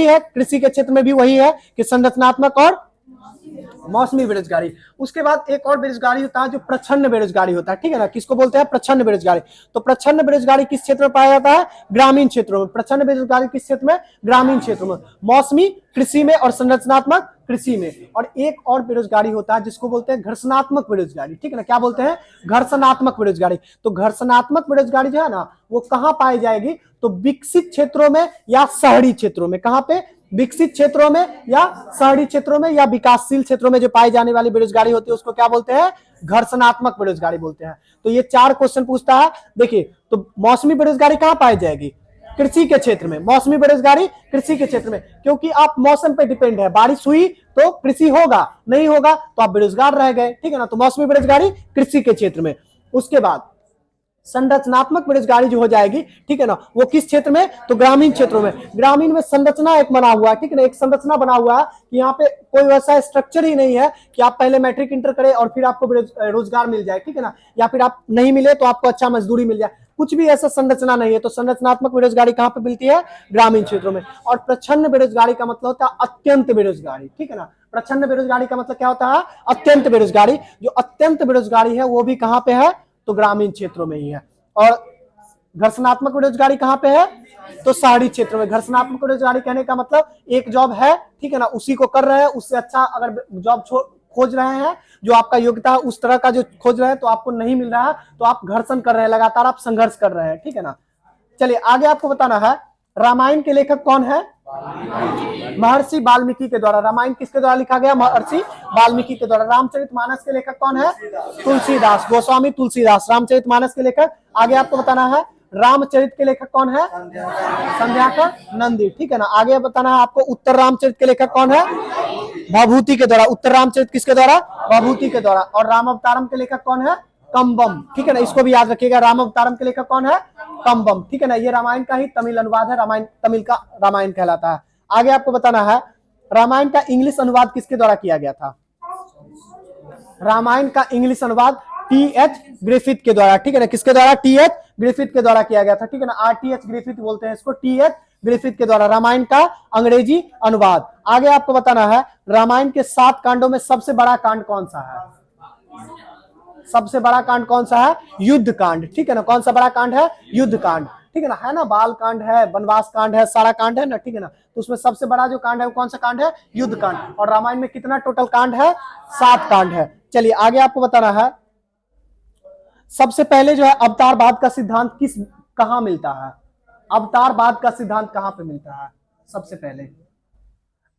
है। कृषि के क्षेत्र में भी वही है कि संरचनात्मक और मौसमी बेरोजगारी। उसके बाद एक और बेरोजगारी होता है जो प्रच्छन्न बेरोजगारी होता है, ठीक है ना, किसको बोलते हैं, प्रच्छन्न बेरोजगारी। तो प्रच्छन्न बेरोजगारी किस क्षेत्र में पाया जाता है, ग्रामीण क्षेत्रों में। प्रच्छन्न बेरोजगारी किस क्षेत्र में, ग्रामीण क्षेत्रों में। मौसमी कृषि में और संरचनात्मक कृषि में। और एक और बेरोजगारी होता है जिसको बोलते हैं घर्षणात्मक बेरोजगारी, ठीक है ना, क्या बोलते हैं, घर्षणात्मक बेरोजगारी। तो घर्षणात्मक बेरोजगारी जो है ना वो कहां पाई जाएगी, तो विकसित क्षेत्रों में या शहरी क्षेत्रों में। कहां पे, विकसित क्षेत्रों में या शहरी क्षेत्रों में या विकासशील क्षेत्रों में जो पाई जाने वाली बेरोजगारी होती है उसको क्या बोलते हैं, घर्षणात्मक बेरोजगारी बोलते हैं। तो ये 4 क्वेश्चन पूछता है। देखिए, तो मौसमी बेरोजगारी कहां पाई जाएगी, कृषि के क्षेत्र में। मौसमी बेरोजगारी कृषि के क्षेत्र में, क्योंकि आप मौसम पे डिपेंड है, बारिश हुई तो कृषि होगा, नहीं होगा तो आप बेरोजगार रह गए, ठीक है ना। तो मौसमी बेरोजगारी कृषि के क्षेत्र में। उसके बाद संरचनात्मक बेरोजगारी जो हो जाएगी, ठीक है ना, वो किस क्षेत्र में, तो ग्रामीण क्षेत्रों में। ग्रामीण में संरचना एक बना हुआ है, ठीक है ना, एक संरचना बना हुआ है कि यहाँ पे कोई वैसा स्ट्रक्चर ही नहीं है कि आप पहले मैट्रिक इंटर करें और फिर आपको रोजगार मिल जाए, ठीक है ना, या फिर आप नहीं मिले तो आपको अच्छा मजदूरी मिल जाए, कुछ भी ऐसा संरचना नहीं है। तो संरचनात्मक बेरोजगारी कहां पे मिलती है, ग्रामीण क्षेत्रों में। और प्रच्छन्न बेरोजगारी का मतलब होता है अत्यंत बेरोजगारी, ठीक है ना। प्रच्छन्न बेरोजगारी का मतलब क्या होता है, अत्यंत बेरोजगारी। जो अत्यंत बेरोजगारी है वो भी कहां पे है, तो ग्रामीण क्षेत्रों में ही है। और घर्षणात्मक बेरोजगारी कहां पे है, तो शहरी क्षेत्र में। घर्षणात्मक बेरोजगारी कहने का मतलब एक जॉब है, ठीक है ना, उसी को कर रहे हैं, उससे अच्छा अगर जॉब खोज रहे हैं, जो आपका योग्यता है उस तरह का जो खोज रहे हैं तो आपको नहीं मिल रहा है, तो आप घर्षण कर रहे हैं, लगातार आप संघर्ष कर रहे हैं, ठीक है ना। चलिए आगे आपको बताना है, रामायण के लेखक कौन है, महर्षि वाल्मीकि के द्वारा। रामायण किसके द्वारा लिखा गया, महर्षि वाल्मीकि के द्वारा। रामचरितमानस के लेखक कौन है, तुलसीदास, गोस्वामी तुलसीदास, रामचरितमानस के लेखक। आगे आपको बताना है, रामचरित के लेखक कौन है, संध्याकर नंदी, ठीक है ना। आगे बताना है आपको, उत्तर रामचरित के लेखक कौन है, भभूति के द्वारा। उत्तर रामचरित किसके द्वारा, भभूति के द्वारा। और राम अवतारम के लेखक कौन है, कंबम, ठीक है ना, इसको भी याद रखिएगा, राम अवतारम के लेखक कौन है, कंबम, ठीक है ना। ये रामायण का ही तमिल अनुवाद है, रामायण तमिल का रामायण कहलाता है। आगे आपको बताना है, रामायण का इंग्लिश अनुवाद किसके द्वारा किया गया था, रामायण का इंग्लिश अनुवाद टी.एच. ग्रिफिथ के द्वारा, ठीक है ना, किसके द्वारा, टी.एच. ग्रिफिथ के द्वारा किया गया था, ठीक है ना। आर.टी.एच. ग्रिफिथ बोलते हैं इसको, टी.एच. ग्रिफिथ के द्वारा रामायण का अंग्रेजी अनुवाद। आगे आपको बताना है, रामायण के 7 कांडों में सबसे बड़ा कांड कौन सा है, सबसे बड़ा कांड कौन सा है, युद्ध कांड, ठीक है ना। कौन सा बड़ा कांड है, युद्ध कांड, ठीक है ना, है ना, बाल कांड है, वनवास कांड है, सारा कांड है ना, ठीक है ना। तो उसमें सबसे बड़ा जो कांड है वो कौन सा कांड है, युद्ध कांड। और रामायण में कितना टोटल कांड है, 7 कांड है। चलिए आगे आपको बताना है, सबसे पहले जो है अवतारवाद का सिद्धांत कहां मिलता है, अवतारवाद का सिद्धांत कहां पे मिलता है, सबसे पहले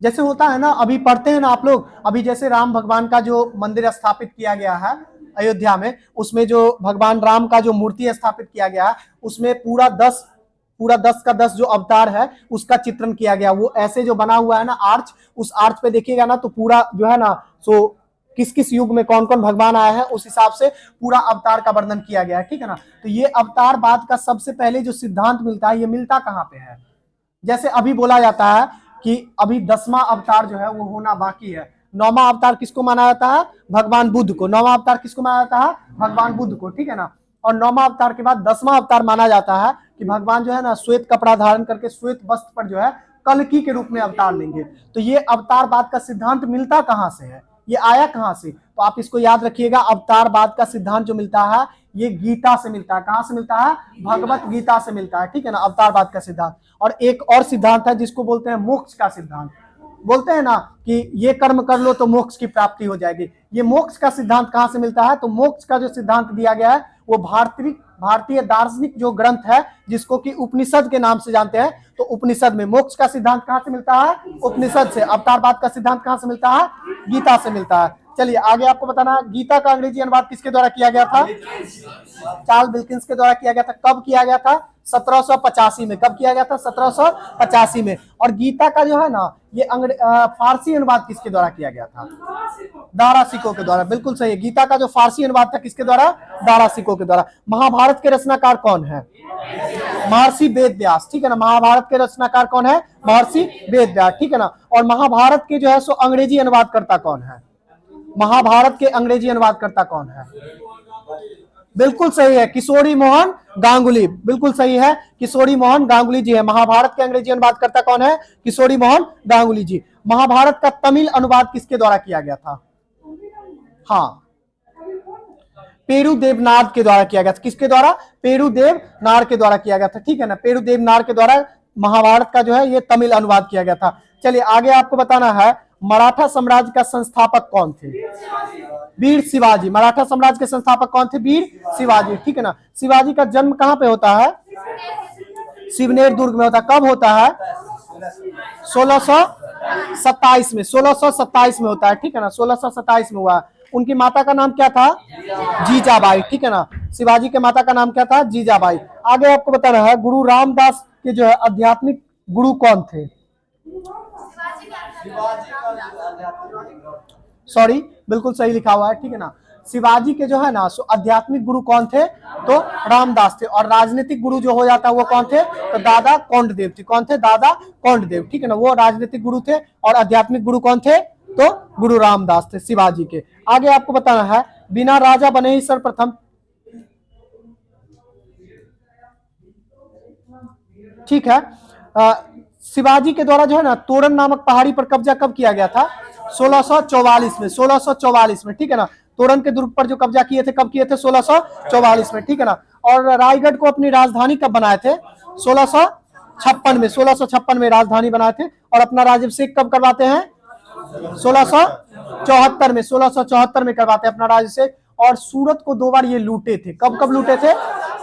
जैसे होता है ना, अभी पढ़ते हैं ना आप लोग, अभी जैसे राम भगवान का जो मंदिर स्थापित किया गया है अयोध्या में, उसमें जो भगवान राम का जो मूर्ति स्थापित किया गया है उसमें पूरा 10 का 10 जो अवतार है उसका चित्रण किया गया। वो ऐसे जो बना हुआ है ना आर्च, उस आर्च पे देखिएगा ना तो पूरा जो है ना, सो किस किस युग में कौन कौन भगवान आए हैं उस हिसाब से पूरा अवतार का वर्णन किया गया है, ठीक है ना। तो ये अवतारवाद का सबसे पहले जो सिद्धांत मिलता है, ये मिलता कहां पे है, जैसे अभी बोला जाता है कि अभी 10वां अवतार जो है वो होना बाकी है। 9वां अवतार किसको माना जाता है, भगवान बुद्ध को। 9वां अवतार किसको माना जाता है, भगवान बुद्ध को, ठीक है ना। और 9वां अवतार के बाद 10वां अवतार माना जाता है कि भगवान जो है ना श्वेत कपड़ा धारण करके श्वेत वस्त्र पर जो है कल्कि के रूप में अवतार लेंगे। तो ये अवतारवाद का सिद्धांत मिलता कहां से है, ये आया कहां से, तो आप इसको याद रखिएगा, अवतारवाद का सिद्धांत जो मिलता है ये गीता से मिलता है। कहां से मिलता है, भगवत गीता से मिलता है, ठीक है ना, अवतारवाद का सिद्धांत। और एक और सिद्धांत है जिसको बोलते हैं मोक्ष का सिद्धांत। बोलते हैं ना कि ये कर्म कर लो तो मोक्ष की प्राप्ति हो जाएगी। ये मोक्ष का सिद्धांत कहां से मिलता है, तो मोक्ष का जो सिद्धांत दिया गया है वो भारतीय दार्शनिक जो ग्रंथ है जिसको कि उपनिषद के नाम से जानते हैं, तो उपनिषद में मोक्ष का सिद्धांत कहां से मिलता है, उपनिषद से। अवतारवाद का सिद्धांत कहां से मिलता है, गीता से मिलता है। चलिए आगे आपको बताना है, गीता का अंग्रेजी अनुवाद किसके द्वारा किया गया था, चार्ल्स विल्किंस के द्वारा किया गया था। कब किया गया था, 1785 में। कब किया गया था, 1785 में। और गीता का जो है ना ये फारसी अनुवाद किसके द्वारा किया गया था, दारा सिको के द्वारा, बिल्कुल सही है। गीता का जो फारसी अनुवाद था किसके द्वारा, दारा सिको के द्वारा। महाभारत के रचनाकार कौन है, महर्षि वेद व्यास, ठीक है ना। महाभारत के रचनाकार कौन है, महर्षि वेद व्यास, ठीक है ना। और महाभारत के जो है सो अंग्रेजी अनुवादकर्ता कौन है, महाभारत के अंग्रेजी अनुवादकर्ता कौन है, बिल्कुल सही है, किशोरी मोहन गांगुली, बिल्कुल सही है, किशोरी मोहन गांगुली जी है। महाभारत के अंग्रेजी अनुवादकर्ता कौन है, किशोरी मोहन गांगुली जी। महाभारत का तमिल अनुवाद किसके द्वारा किया गया था? हाँ, पेरू देवनार के द्वारा किया गया था। किसके द्वारा? पेरू देवनार के द्वारा किया गया था, ठीक है ना। पेरू देवनार के द्वारा महाभारत का जो है ये तमिल अनुवाद किया गया था। चलिए आगे आपको बताना है, मराठा साम्राज्य का संस्थापक कौन थे? वीर शिवाजी। मराठा साम्राज्य के संस्थापक कौन थे? वीर शिवाजी, ठीक है ना। शिवाजी का जन्म कहां पे होता है? शिवनेर दुर्ग में होता है। कब होता है? 1627 में, 1627 में होता है, ठीक है ना। 1627 में हुआ। उनकी माता का नाम क्या था? जीजाबाई, ठीक है ना। शिवाजी के माता का नाम क्या था? जीजाबाई। आगे आपको बताना है, गुरु रामदास के जो है आध्यात्मिक गुरु कौन थे? सॉरी, बिल्कुल सही लिखा हुआ है, ठीक है ना। शिवाजी के जो है ना आध्यात्मिक गुरु कौन थे? तो रामदास थे। और राजनीतिक गुरु जो हो जाता है वो कौन थे? तो दादा कोंडदेव थे। कौन थे? दादा कोंडदेव, ठीक है ना। वो राजनीतिक गुरु थे। और आध्यात्मिक गुरु कौन थे? तो गुरु रामदास थे शिवाजी के। आगे आपको बताना है, बिना राजा बने ही सर्वप्रथम, ठीक है, शिवाजी के द्वारा जो है ना तोरण नामक पहाड़ी पर कब्जा कब किया गया था? 1644 में, 1644 में, ठीक है ना। तोरण के दुर्ग पर जो कब्जा किए थे कब किए थे? 1644 में, ठीक है ना। और रायगढ़ को अपनी राजधानी कब बनाए थे? 1656 में, 1656 में राजधानी बनाए थे। और अपना राज्याभिषेक कब करवाते हैं? 1674 में, 1674 में करवाते हैं अपना राज्याभिषेक। और सूरत को 2 बार ये लूटे थे। कब कब लूटे थे?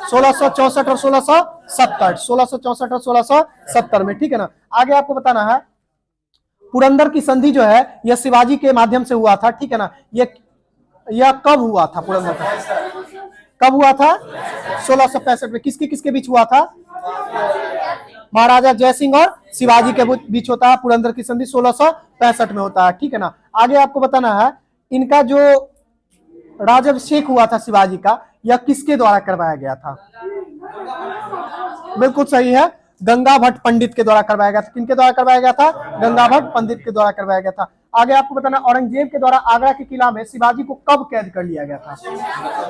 1664 और 1670, 1664 और 1670 में, ठीक है ना। आगे आपको बताना है, पुरंदर की संधि जो है यह शिवाजी के माध्यम से हुआ था, ठीक है ना। यह कब हुआ था? पुरंदर का कब हुआ था? 1665 में। किसके किसके बीच हुआ था? महाराजा जयसिंह और शिवाजी के बीच होता है पुरंदर की संधि, 1665 में होता है, ठीक है ना। आगे आपको बताना है, इनका जो राज्याभिषेक हुआ था शिवाजी का, यह किसके द्वारा करवाया गया था? बिल्कुल सही है, गंगा भट्ट पंडित के द्वारा करवाया गया था। किनके द्वारा करवाया गया था? गंगा भट्ट पंडित के द्वारा करवाया गया था। आगे आपको बताना, औरंगजेब के द्वारा आगरा के किला में शिवाजी को कब कैद कर लिया गया था?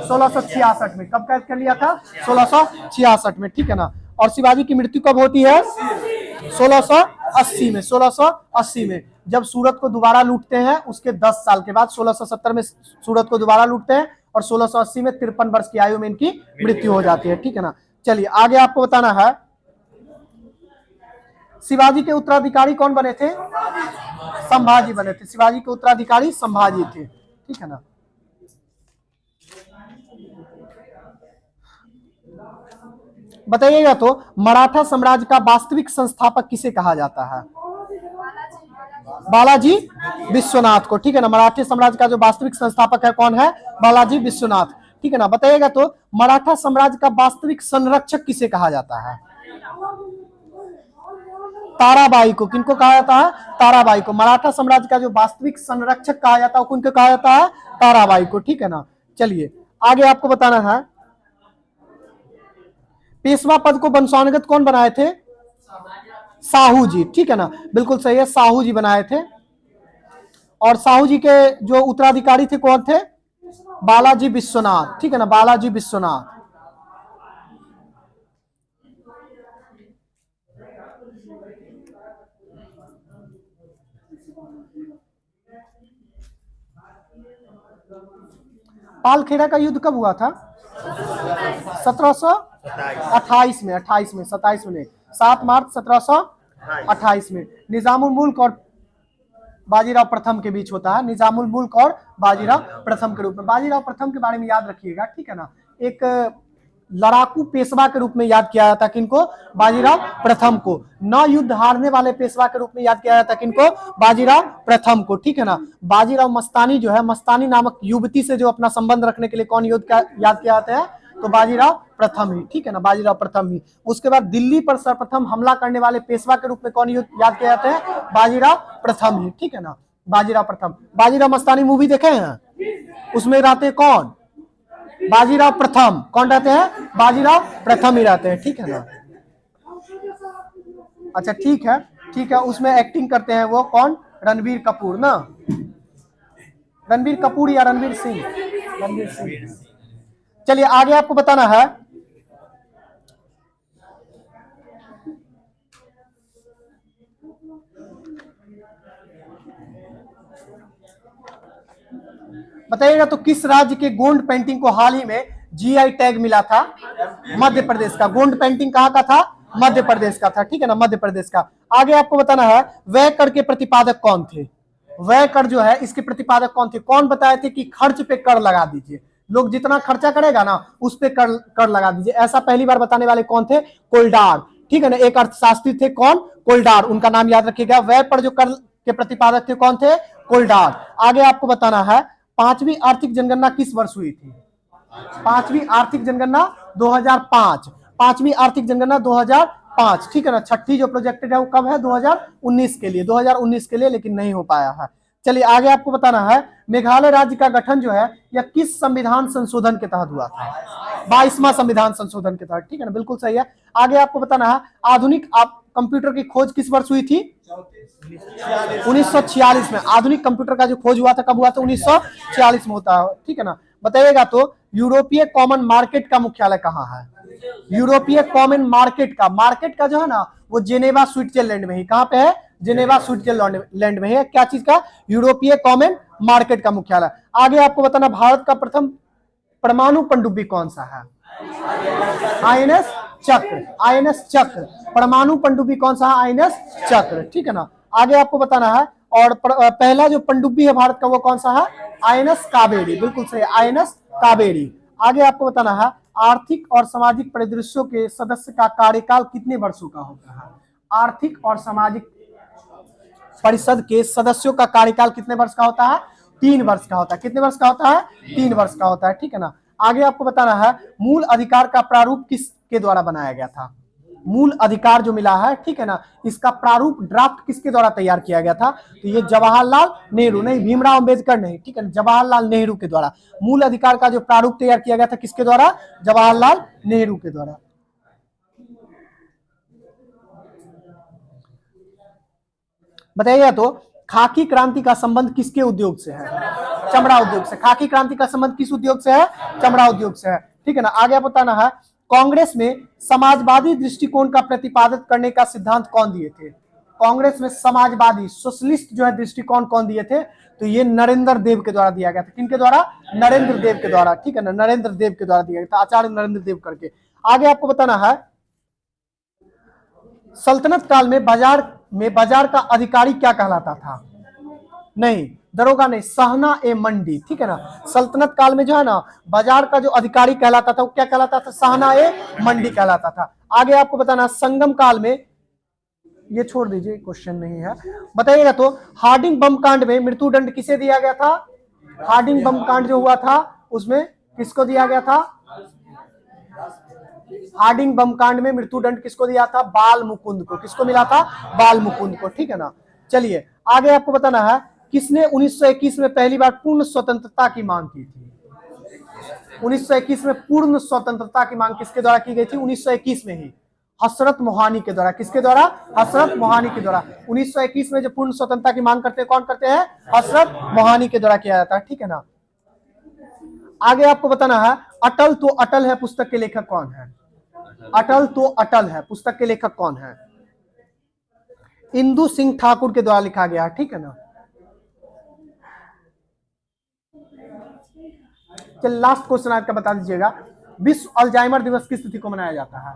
1666 में। कब कैद कर लिया था? 1666 में, ठीक है ना। और शिवाजी की मृत्यु कब होती है? 1680 में, 1680 में। जब सूरत को दोबारा लूटते हैं उसके 10 साल के बाद 1670 में सूरत को दोबारा लूटते हैं। और 1680 में 53 वर्ष की आयु में इनकी मृत्यु हो जाती है, ठीक है ना। चलिए आगे आपको बताना है, शिवाजी के उत्तराधिकारी कौन बने थे? संभाजी बने थे। शिवाजी के उत्तराधिकारी संभाजी थे, ठीक है ना। बताइएगा तो, मराठा साम्राज्य का वास्तविक संस्थापक किसे कहा जाता है? बालाजी विश्वनाथ को, ठीक है ना। मराठा साम्राज्य का जो वास्तविक संस्थापक है कौन है? बालाजी विश्वनाथ, ठीक है ना। बताइएगा तो, मराठा साम्राज्य का वास्तविक संरक्षक किसे कहा जाता है? ताराबाई को। किनको कहा जाता है? ताराबाई को। मराठा साम्राज्य का जो वास्तविक संरक्षक कहा जाता है उनको कहा जाता है? ताराबाई को, ठीक है ना। चलिए आगे आपको बताना है, पेशवा पद को वंशानुगत कौन बनाए थे? साहू जी, ठीक है ना। बिल्कुल सही है, साहू जी बनाए थे। और साहू जी के जो उत्तराधिकारी थे कौन थे? बालाजी विश्वनाथ, ठीक है ना। बालाजी विश्वनाथ। पालखेड़ा का युद्ध कब हुआ था? 1728 में, 28 में, 27 में नहीं, 7 मार्च 1728 में। निजामुल मुल्क और बाजीराव प्रथम के बीच होता है। निजामुल मुल्क और बाजीराव प्रथम के रूप में। बाजीराव प्रथम के बारे में याद रखिएगा, ठीक है ना। एक लड़ाकू पेशवा के रूप में याद किया जाता है किनको? बाजीराव प्रथम को। न युद्ध हारने वाले पेशवा के रूप में याद किया जाता है किनको? बाजीराव प्रथम को, ठीक है ना। बाजीराव मस्तानी जो है, मस्तानी नामक युवती से जो अपना संबंध रखने के लिए कौन युद्ध का याद किया जाता है? तो बाजीराव प्रथम ही, ठीक है ना। बाजीराव प्रथम ही। उसके बाद दिल्ली पर सर्वप्रथम हमला करने वाले पेशवा के रूप में कौन युद्ध याद किया जाता है? बाजीराव प्रथम ही, ठीक है ना। बाजीराव प्रथम। बाजीराव मस्तानी मूवी देखे हैं? उसमें रहते हैं कौन? बाजीराव प्रथम। कौन रहते हैं? बाजीराव प्रथम ही रहते हैं, ठीक है ना। अच्छा ठीक है, ठीक है। उसमें एक्टिंग करते हैं वो कौन? रणबीर कपूर ना। रणबीर कपूर या रणबीर सिंह? रणबीर सिंह। चलिए आगे आपको बताना है, बताइएगा तो किस राज्य के गोंड पेंटिंग को हाल ही में जीआई टैग मिला था? मध्य प्रदेश का। गोंड पेंटिंग कहाँ का था? मध्य प्रदेश का था, ठीक है ना, मध्य प्रदेश का। आगे आपको बताना है व्यय कर के प्रतिपादक कौन थे? व्यय कर जो है इसके प्रतिपादक कौन थे? कौन बताए थे कि खर्च पे कर लगा दीजिए, लोग जितना खर्चा करेगा ना उस पे कर लगा दीजिए, ऐसा पहली बार बताने वाले कौन थे? कोल्डार, ठीक है ना, एक अर्थशास्त्री थे, कौन? कोल्डार, उनका नाम याद रखिएगा। व्यय पर जो कर के प्रतिपादक थे कौन थे? कोल्डार। आगे आपको बताना है पांचवी आर्थिक जनगणना किस वर्ष हुई थी? पांचवी आर्थिक जनगणना 2005, पांचवी आर्थिक जनगणना 2005, ठीक है ना। छठी जो प्रोजेक्टेड है वो कब है? 2019 के लिए, 2019 के लिए, लेकिन नहीं हो पाया है। चलिए आगे आपको बताना है मेघालय राज्य का गठन जो है यह किस संविधान संशोधन के तहत हुआ था? 22वां संविधान संशोधन के तहत, ठीक है ना, बिल्कुल सही है। आगे आपको बताना है आधुनिक कंप्यूटर की खोज किस वर्ष हुई थी? 1946 में। आधुनिक कंप्यूटर का जो खोज हुआ था कब हुआ था? 1946 में होता है, ठीक है ना। बताइएगा तो यूरोपीय कॉमन मार्केट का मुख्यालय कहाँ है? यूरोपीय कॉमन मार्केट का जो है ना वो जेनेवा स्विट्जरलैंड में ही, कहाँ पे है? जेनेवा स्विट्जरलैंड में है। क्या चीज का? यूरोपीय कॉमन मार्केट का मुख्यालय। आगे आपको बताना भारत का प्रथम परमाणु पनडुब्बी कौन सा है? आईएनएस चक्र, आईएनएस चक्र। परमाणु पनडुब्बी कौन सा है? आईएनएस चक्र, ठीक है ना। आगे आपको बताना है और पहला जो पनडुब्बी है भारत का वो कौन सा है? आईएनएस कावेरी, बिल्कुल सही, आईएनएस कावेरी। आगे आपको बताना है आर्थिक और सामाजिक परिदृश्यों के सदस्य का कार्यकाल कितने वर्षों का होता है? आर्थिक और सामाजिक परिषद के सदस्यों का कार्यकाल कितने वर्ष का होता है? 3 वर्ष का होता है। कितने वर्ष का होता है? 3 वर्ष का होता है, ठीक है ना। आगे आपको बताना है मूल अधिकार का प्रारूप किसके द्वारा बनाया गया था? मूल अधिकार जो मिला है, ठीक है ना, इसका प्रारूप ड्राफ्ट किसके द्वारा तैयार किया गया था? तो ये जवाहरलाल नेहरू, नहीं भीमराव अंबेडकर नहीं, ठीक है, जवाहरलाल नेहरू के द्वारा। मूल अधिकार का जो प्रारूप तैयार किया गया था किसके द्वारा? जवाहरलाल नेहरू के द्वारा। बताइएगा तो खाकी क्रांति का संबंध किसके उद्योग से है? चमड़ा उद्योग से। खाकी क्रांति का संबंध किस उद्योग से है? चमड़ा उद्योग से है, ठीक है ना। आगे बताना है कांग्रेस में समाजवादी दृष्टिकोण का प्रतिपादन करने का सिद्धांत कौन दिए थे? कांग्रेस में समाजवादी सोशलिस्ट जो है दृष्टिकोण कौन दिए थे? तो ये नरेंद्र देव के द्वारा दिया गया था। किनके द्वारा? नरेंद्र देव के द्वारा, ठीक है ना, नरेंद्र देव के द्वारा दिया गया था, आचार्य नरेंद्र देव करके। आगे आपको बताना है सल्तनत काल में बाजार का अधिकारी क्या कहलाता था? नहीं, दरोगा नहीं, सहना ए मंडी, ठीक है ना। सल्तनत काल में जो है ना बाजार का जो अधिकारी कहलाता था वो क्या कहलाता था? सहना ए मंडी कहलाता था। आगे आपको बताना संगम काल में, ये छोड़ दीजिए, क्वेश्चन नहीं है। बताइएगा तो हार्डिंग बम कांड में मृत्यु दंड किसे दिया गया था? हार्डिंग बम कांड जो हुआ था उसमें किसको दिया गया था? हार्डिंग बम कांड में मृत्यु दंड किसको दिया था? बाल मुकुंद को। किसको मिला था? बाल मुकुंद को, ठीक है ना। चलिए आगे आपको बताना है किसने 1921 में पहली बार पूर्ण स्वतंत्रता की मांग की थी? 1921 में पूर्ण स्वतंत्रता की मांग किसके द्वारा की गई थी? 1921 में ही हसरत मोहानी के द्वारा। किसके द्वारा? हसरत मोहानी के द्वारा। 1921 में जो पूर्ण स्वतंत्रता की मांग करते हैं कौन करते हैं? हसरत मोहानी के द्वारा किया जाता है, ठीक है ना। आगे आपको बताना है अटल तो अटल है पुस्तक के लेखक कौन है? अटल तो अटल है पुस्तक के लेखक कौन है? इंदु सिंह ठाकुर के द्वारा लिखा गया है, ठीक है ना। चल लास्ट क्वेश्चन आज का बता दीजिएगा विश्व अल्जाइमर दिवस किस तिथि को मनाया जाता है?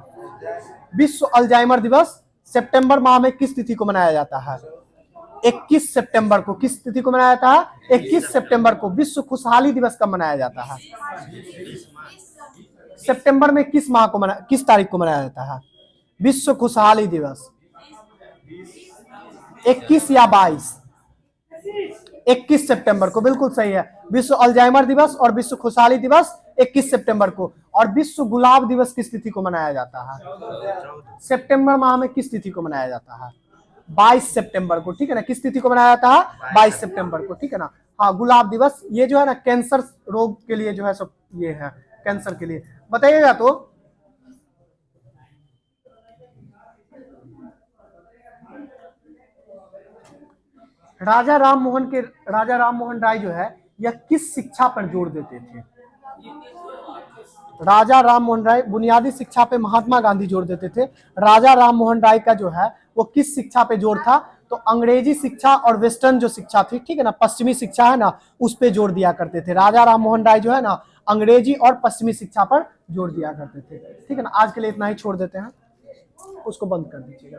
विश्व अल्जाइमर दिवस सितंबर माह में किस तिथि को मनाया जाता है? 21 सितंबर को। किस तिथि को मनाया जाता है? 21 सितंबर को। विश्व खुशहाली दिवस कब मनाया जाता है? सितंबर में किस तारीख को मनाया जाता है विश्व खुशहाली दिवस? 21 या 22? 21 सितंबर को, बिल्कुल सही है। विश्व अल्जाइमर दिवस और विश्व खुशहाली दिवस 21 सितंबर को। और विश्व गुलाब दिवस किस तिथि को मनाया जाता है? सितंबर माह में किस तिथि को मनाया जाता है? 22 सितंबर को, ठीक है ना। किस तिथि को मनाया जाता है? 22 सितंबर को, ठीक है ना। हाँ, गुलाब दिवस ये जो है ना कैंसर रोग के लिए जो है सब ये है, कैंसर के लिए। बताइएगा तो राजा राम मोहन राय जो है यह किस शिक्षा पर जोर देते थे? राजा राम मोहन राय बुनियादी शिक्षा पे महात्मा गांधी जोर देते थे। राजा राम मोहन राय का जो है वो किस शिक्षा पे जोर था? तो अंग्रेजी शिक्षा और वेस्टर्न जो शिक्षा थी, ठीक है ना, पश्चिमी शिक्षा है ना, उस पे जोर दिया करते थे। राजा राम मोहन राय जो है ना, अंग्रेजी और पश्चिमी शिक्षा पर जोर दिया करते थे। ठीक है ना, आज के लिए इतना ही छोड़ देते हैं, उसको बंद कर दीजिएगा।